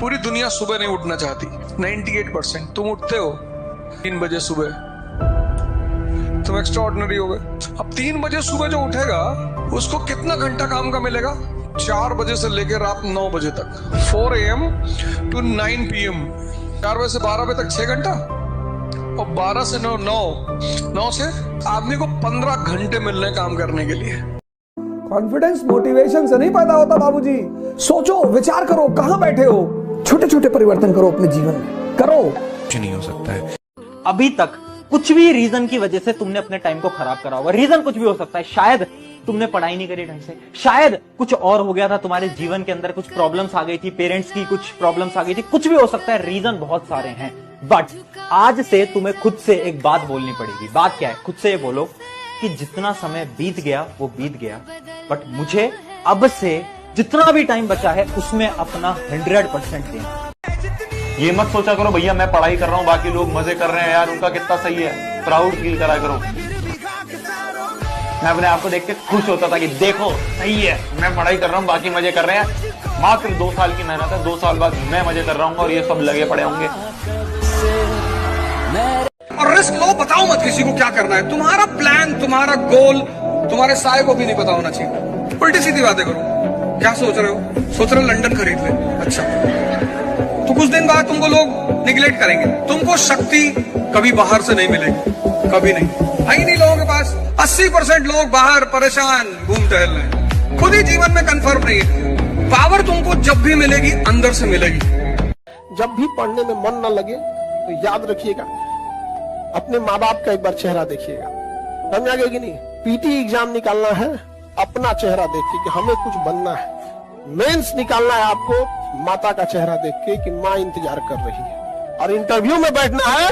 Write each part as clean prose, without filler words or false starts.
पूरी दुनिया सुबह नहीं उठना चाहती। 98% तुम उठते हो 3 बजे सुबह, तुम एक्स्ट्रा ऑर्डिनरी हो गए। अब 3 बजे सुबह जो उठेगा उसको कितना घंटा काम का मिलेगा? 4 बजे से लेकर रात 9 बजे तक, 4 AM to 9 PM। 4 बजे से 12 बजे तक 6 घंटा, और 12 से 9 से आदमी को 15 घंटे मिल रहे काम करने के लिए। कॉन्फिडेंस मोटिवेशन से नहीं पैदा होता बाबूजी। सोचो, विचार करो, कहां बैठे हो, छोटे छोटे परिवर्तन करो अपने जीवन में, करो। कुछ नहीं हो सकता है। अभी तक कुछ भी रीजन की वजह से तुमने अपने टाइम को खराब करा होगा। रीजन कुछ भी हो सकता है, शायद तुमने पढ़ाई नहीं करी ढंग से, शायद कुछ और हो गया था, तुम्हारे जीवन के अंदर कुछ प्रॉब्लम्स आ गई थी, पेरेंट्स की कुछ प्रॉब्लम्स आ गई थी, कुछ भी हो सकता है। रीजन बहुत सारे हैं, बट आज से तुम्हें खुद से एक बात बोलनी पड़ेगी। बात क्या है? खुद से ये बोलो कि जितना समय बीत गया वो बीत गया, बट मुझे अब से जितना भी टाइम बचा है उसमें अपना 100% देना। ये मत सोचा करो भैया मैं पढ़ाई कर रहा हूँ बाकी लोग मजे कर रहे हैं यार उनका कितना सही है, प्राउड फील करा करो। मैं अपने आप को देख के खुश होता था कि देखो सही है, मैं पढ़ाई कर रहा हूँ बाकी मजे कर रहे हैं। मात्र 2 साल की मेहनत है, 2 साल बाद मैं मजे कर रहा हूँ और ये सब लगे पड़े होंगे। और रिस्क लो, बताओ मत किसी को क्या करना है। तुम्हारा प्लान, तुम्हारा गोल तुम्हारे साय को भी नहीं पता होना चाहिए। उल्टी सीधी बातें करो। क्या सोच रहे हो? सोच रहे हो लंदन खरीद ले, अच्छा तो कुछ दिन बाद तुमको लोग निगलेक्ट करेंगे। तुमको शक्ति कभी बाहर से नहीं मिलेगी, कभी नहीं आई नहीं लोगों के पास। 80% लोग बाहर परेशान घूम टहल रहे हैं, खुद ही जीवन में कंफर्म नहीं है। पावर तुमको जब भी मिलेगी अंदर से मिलेगी। जब भी पढ़ने में मन न लगे तो याद रखिएगा, अपने माँ बाप का एक बार चेहरा देखिएगा। समझ आ गया कि नहीं? पीटी एग्जाम निकालना है अपना चेहरा देख के कि हमें कुछ बनना है। मेंस निकालना है आपको माता का चेहरा देख के कि माँ इंतजार कर रही है। और इंटरव्यू में बैठना है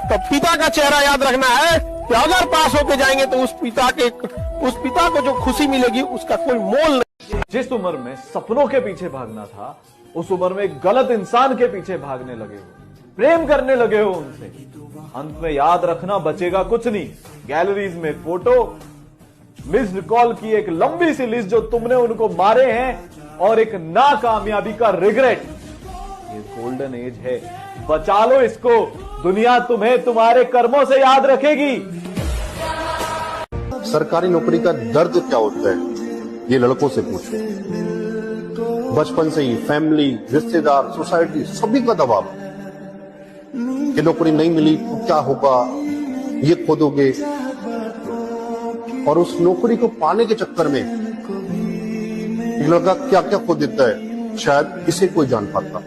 तो पिता का चेहरा याद रखना है कि अगर पास होके जाएंगे तो उस पिता को जो खुशी मिलेगी उसका कोई मोल नहीं। जिस उम्र में सपनों के पीछे भागना था उस उम्र में गलत इंसान के पीछे भागने लगे हो, प्रेम करने लगे हो उनसे। अंत में याद रखना बचेगा कुछ नहीं, गैलरीज में फोटो, मिस्ड कॉल की एक लंबी सी लिस्ट जो तुमने उनको मारे हैं, और एक नाकामयाबी का रिग्रेट। ये गोल्डन एज है, बचा लो इसको, दुनिया तुम्हें तुम्हारे कर्मों से याद रखेगी। सरकारी नौकरी का दर्द क्या होता है ये लड़कों से पूछो। बचपन से ही फैमिली, रिश्तेदार, सोसाइटी सभी का दबाव कि नौकरी नहीं मिली तो क्या होगा, ये खोदोगे। और उस नौकरी को पाने के चक्कर में एक लड़का क्या क्या खो देता है, शायद इसे कोई जान पाता।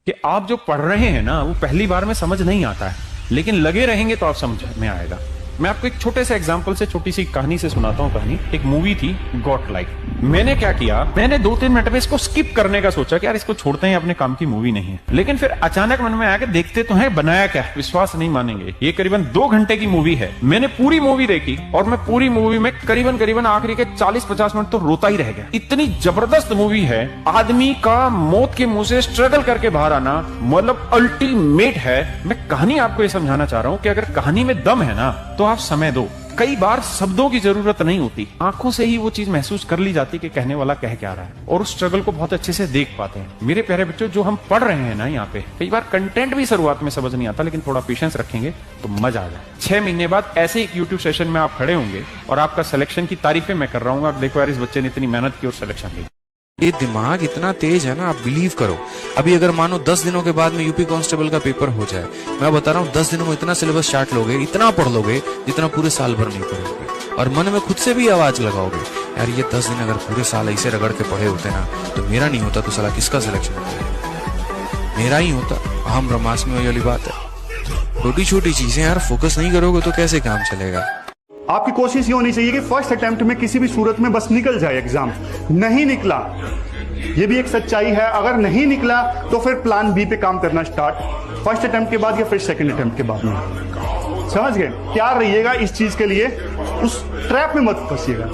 कि आप जो पढ़ रहे हैं ना वो पहली बार में समझ नहीं आता है, लेकिन लगे रहेंगे तो आप समझ में आएगा। मैं आपको एक छोटे से एग्जांपल से, छोटी सी कहानी से सुनाता हूँ कहानी। एक मूवी थी गॉट लाइफ। मैंने क्या किया, मैंने 2-3 मिनट में इसको स्किप करने का सोचा कि यार इसको छोड़ते हैं, अपने काम की मूवी नहीं है। लेकिन फिर अचानक मन में आया कि देखते तो हैं बनाया क्या है। विश्वास नहीं मानेंगे, ये करीबन 2 घंटे की मूवी है। मैंने पूरी मूवी देखी और मैं पूरी मूवी में करीबन आखिरी के 40-50 मिनट तो रोता ही रह गया। इतनी जबरदस्त मूवी है। आदमी का मौत के मुंह से स्ट्रगल करके बाहर आना मतलब अल्टीमेट है। मैं कहानी आपको ये समझाना चाह रहा हूँ कि अगर कहानी में दम है ना तो आप समय दो। कई बार शब्दों की जरूरत नहीं होती, आंखों से ही वो चीज महसूस कर ली जाती कि कहने वाला कह क्या रहा है, और उस स्ट्रगल को बहुत अच्छे से देख पाते हैं। मेरे प्यारे बच्चों, जो हम पढ़ रहे हैं ना यहाँ पे, कई बार कंटेंट भी शुरुआत में समझ नहीं आता, लेकिन थोड़ा पेशेंस रखेंगे तो मजा आ जाए। 6 महीने बाद ऐसे एक यूट्यूब सेशन में आप खड़े होंगे और आपका सिलेक्शन की तारीफें मैं कर रहा हूँ। आप देखो यार इस बच्चे ने इतनी मेहनत की और सिलेक्शन की। ये दिमाग इतना तेज है ना, आप बिलीव करो। अभी अगर मानो 10 दिनों के बाद में यूपी कांस्टेबल का पेपर हो जाए, मैं बता रहा हूँ 10 दिनों में इतना सिलेबस चार्ट लोगे, इतना पढ़ लोगे जितना पूरे साल भर नहीं पढ़ोगे। और मन में खुद से भी आवाज लगाओगे, यार ये 10 दिन अगर पूरे साल ऐसे रगड़ के पढ़े होते ना तो मेरा नहीं होता, तो साला किसका सिलेक्शन होता? मेरा ही होता। अहम ब्रह्मास्मि वाली बात है। छोटी छोटी चीजें यार फोकस नहीं करोगे तो कैसे काम चलेगा। आपकी कोशिश ये होनी चाहिए कि फर्स्ट अटेम्प्ट में किसी भी सूरत में बस निकल जाए एग्जाम। नहीं निकला, ये भी एक सच्चाई है। अगर नहीं निकला तो फिर प्लान बी पे काम करना स्टार्ट, फर्स्ट अटेम्प्ट के बाद या फिर सेकंड अटेम्प्ट के बाद में। समझ गए? तैयार रहिएगा इस चीज के लिए, उस ट्रैप में मत फंसिएगा।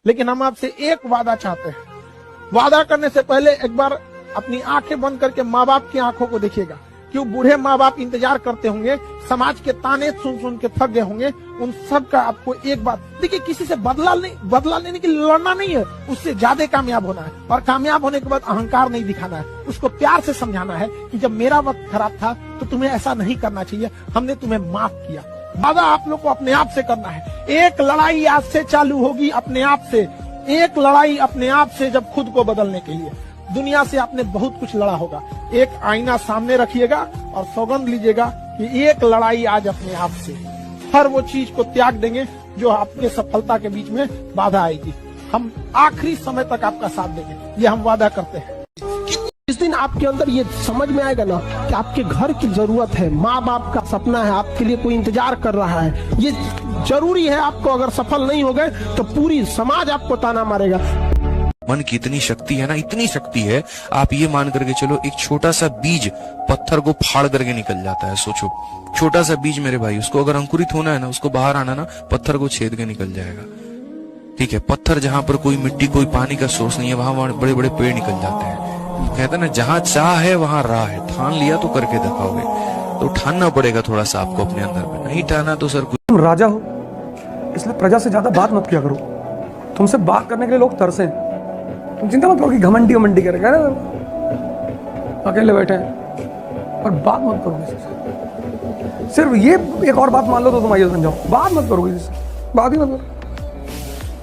लेकिन हम आपसे एक वादा चाहते हैं। वादा करने से पहले एक बार अपनी आंखें बंद करके माँ बाप की आंखों को देखिएगा। कि वो बूढ़े माँ बाप इंतजार करते होंगे, समाज के ताने सुन सुन के थक गए होंगे, उन सब का आपको एक बात देखिए, किसी से बदला लेने की लड़ना नहीं है, उससे ज्यादा कामयाब होना है। और कामयाब होने के बाद अहंकार नहीं दिखाना है, उसको प्यार से समझाना है कि जब मेरा वक्त खराब था तो तुम्हें ऐसा नहीं करना चाहिए, हमने तुम्हें माफ किया। वादा आप लोग को अपने आप से करना है। एक लड़ाई आज से चालू होगी अपने आप से, एक लड़ाई अपने आप से, जब खुद को बदलने के लिए। दुनिया से आपने बहुत कुछ लड़ा होगा, एक आईना सामने रखिएगा और सौगंध लीजिएगा कि एक लड़ाई आज अपने आप से, हर वो चीज को त्याग देंगे जो आपके सफलता के बीच में बाधा आएगी। हम आखिरी समय तक आपका साथ देंगे, ये हम वादा करते हैं। जिस दिन आपके अंदर ये समझ में आएगा ना कि आपके घर की जरूरत है, माँ बाप का सपना है, आपके लिए कोई इंतजार कर रहा है, ये जरूरी है आपको, अगर सफल नहीं हो गए तो पूरी समाज आपको ताना मारेगा। मन की इतनी शक्ति है ना, इतनी शक्ति है, आप ये मान करके चलो एक छोटा सा बीज पत्थर को फाड़ करके निकल जाता है। सोचो, छोटा सा बीज मेरे भाई, उसको अगर अंकुरित होना है ना, उसको बाहर आना ना, पत्थर को छेद के निकल जाएगा। ठीक है, पत्थर जहां पर कोई मिट्टी कोई पानी का सोर्स नहीं है, वहां बड़े बड़े पेड़ निकल जाते हैं। कहते हैं ना, जहां चाह है वहां राह है, ठान लिया तो करके दिखाओगे। तो ठानना पड़ेगा थोड़ा सा आपको अपने अंदर में, नहीं ठाना तो सर कुछ। तुम राजा हो, इसलिए प्रजा से ज्यादा बात मत किया करो। तुमसे बात करने के लिए लोग तरसे। तुम चिंता मत करो कि घमंडी करेगा ना, अकेले बैठे हैं, और बात मत करो किसी से। सिर्फ ये एक और बात मान लो तो तुम आइए बन जाओ, बात मत करो किसी से, बात ही मत करो।